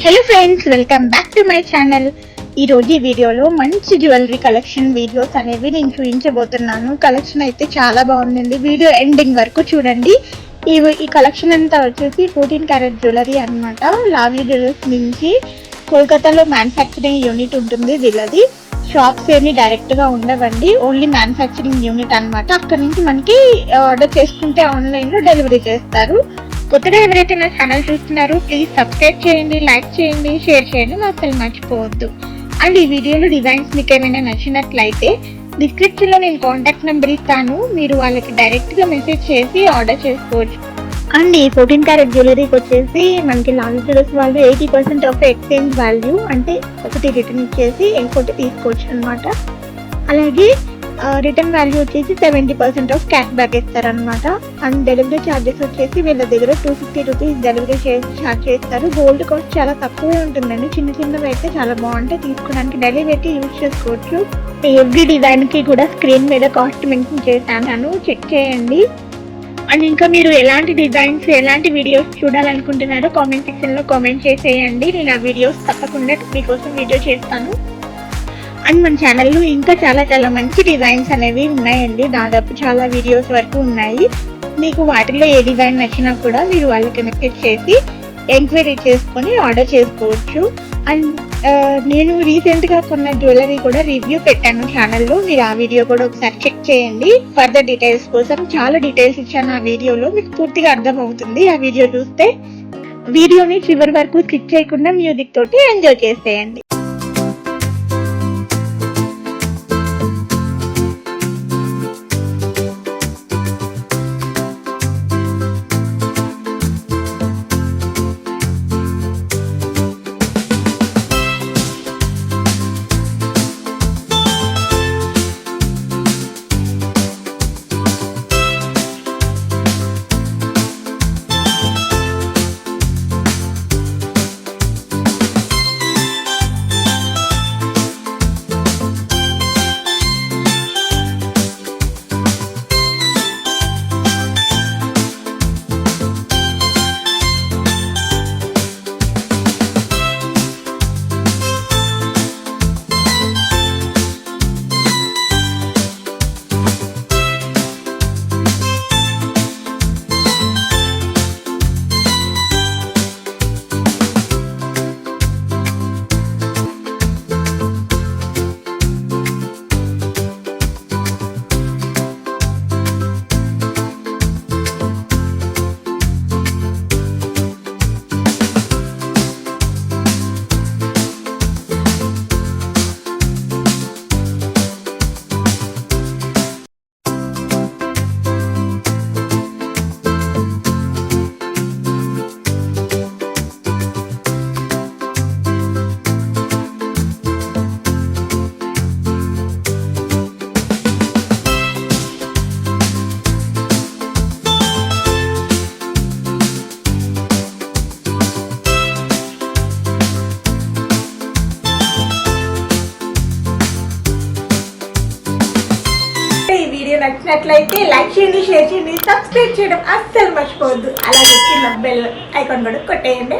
Hello friends, welcome back to my channel. ఈరోజు ఈ వీడియోలో మంచి జ్యువెలరీ కలెక్షన్ వీడియోస్ అనేవి నేను చూపించబోతున్నాను. కలెక్షన్ అయితే చాలా బాగుందండి. వీడియో ఎండింగ్ వరకు చూడండి. ఈ కలెక్షన్ అంతా వచ్చేసి 14 క్యారెట్ జ్యువెలరీ అనమాట. లావీ జ్యువెలర్స్ నుంచి కోల్కతాలో మ్యానుఫ్యాక్చరింగ్ యూనిట్ ఉంటుంది వీళ్ళది. షాప్స్ ఏమి డైరెక్ట్గా ఉండవండి, ఓన్లీ మ్యానుఫ్యాక్చరింగ్ యూనిట్ అనమాట. అక్కడ నుంచి మనకి ఆర్డర్ చేసుకుంటే ఆన్లైన్లో డెలివరీ చేస్తారు. కొత్తగా ఎవరైతే నా ఛానల్ చూస్తున్నారో ప్లీజ్ సబ్స్క్రైబ్ చేయండి, లైక్ చేయండి, షేర్ చేయండి, అసలు మర్చిపోవద్దు. అండ్ ఈ వీడియోలో డిజైన్స్ మీకు ఏమైనా నచ్చినట్లయితే డిస్క్రిప్షన్లో నేను కాంటాక్ట్ నెంబర్ ఇస్తాను, మీరు వాళ్ళకి డైరెక్ట్గా మెసేజ్ చేసి ఆర్డర్ చేసుకోవచ్చు. అండ్ ఈ 14 క్యారెట్ జ్యువెలరీకి వచ్చేసి మనకి లాంగ్ జ్యువెలర్స్ వాళ్ళు 80% ఆఫ్ ఎక్స్చేంజ్ వాల్యూ, అంటే ఒకటి రిటర్న్ ఇచ్చేసి ఇంకోటి తీసుకోవచ్చు అనమాట. అలాగే రిటర్న్ వాల్యూ వచ్చేసి 70% ఆఫ్ క్యాష్ బ్యాక్ ఇస్తారనమాట. అండ్ డెలివరీ ఛార్జెస్ వచ్చేసి వీళ్ళ దగ్గర 250 రూపీస్ డెలివరీ ఛార్జ్ చేస్తారు. గోల్డ్ కాస్ట్ చాలా తక్కువే ఉంటుందండి. చిన్నవి అయితే చాలా బాగుంటాయి, తీసుకోవడానికి డైలీ పెట్టి యూజ్ చేసుకోవచ్చు. ఎవ్రీ డిజైన్కి కూడా స్క్రీన్ మీద కాస్ట్ మెన్షన్ చేశాను, చెక్ చేయండి. అండ్ ఇంకా మీరు ఎలాంటి డిజైన్స్, ఎలాంటి వీడియోస్ చూడాలనుకుంటున్నారో కామెంట్ సెక్షన్లో కామెంట్ చేసేయండి. నేను ఆ వీడియోస్ తప్పకుండా మీకోసం వీడియో చేస్తాను. అండ్ మన ఛానల్లో ఇంకా చాలా మంచి డిజైన్స్ అనేవి ఉన్నాయండి. దాదాపు చాలా వీడియోస్ వరకు ఉన్నాయి. మీకు వాటిలో ఏ డిజైన్ నచ్చినా కూడా మీరు వాళ్ళకి మెసేజ్ చేసి ఎంక్వైరీ చేసుకొని ఆర్డర్ చేసుకోవచ్చు. అండ్ నేను రీసెంట్గా కొన్న జ్యువెలరీ కూడా రివ్యూ పెట్టాను ఛానల్లో, మీరు ఆ వీడియో కూడా ఒకసారి చెక్ చేయండి. ఫర్దర్ డీటెయిల్స్ కోసం చాలా డీటెయిల్స్ ఇచ్చాను ఆ వీడియోలో, మీకు పూర్తిగా అర్థం అవుతుంది ఆ వీడియో చూస్తే. వీడియోని చివరి వరకు స్కిప్ చేయకుండా మ్యూజిక్ తోటి ఎంజాయ్ చేసేయండి. నచ్చినట్లయితే లైక్ చేయండి, షేర్ చేయండి, సబ్స్క్రైబ్ చేయడం అస్సలు మర్చిపోవద్దు. అలాగే చిన్న బెల్ ఐకాన్ కూడా కొట్టేయండి.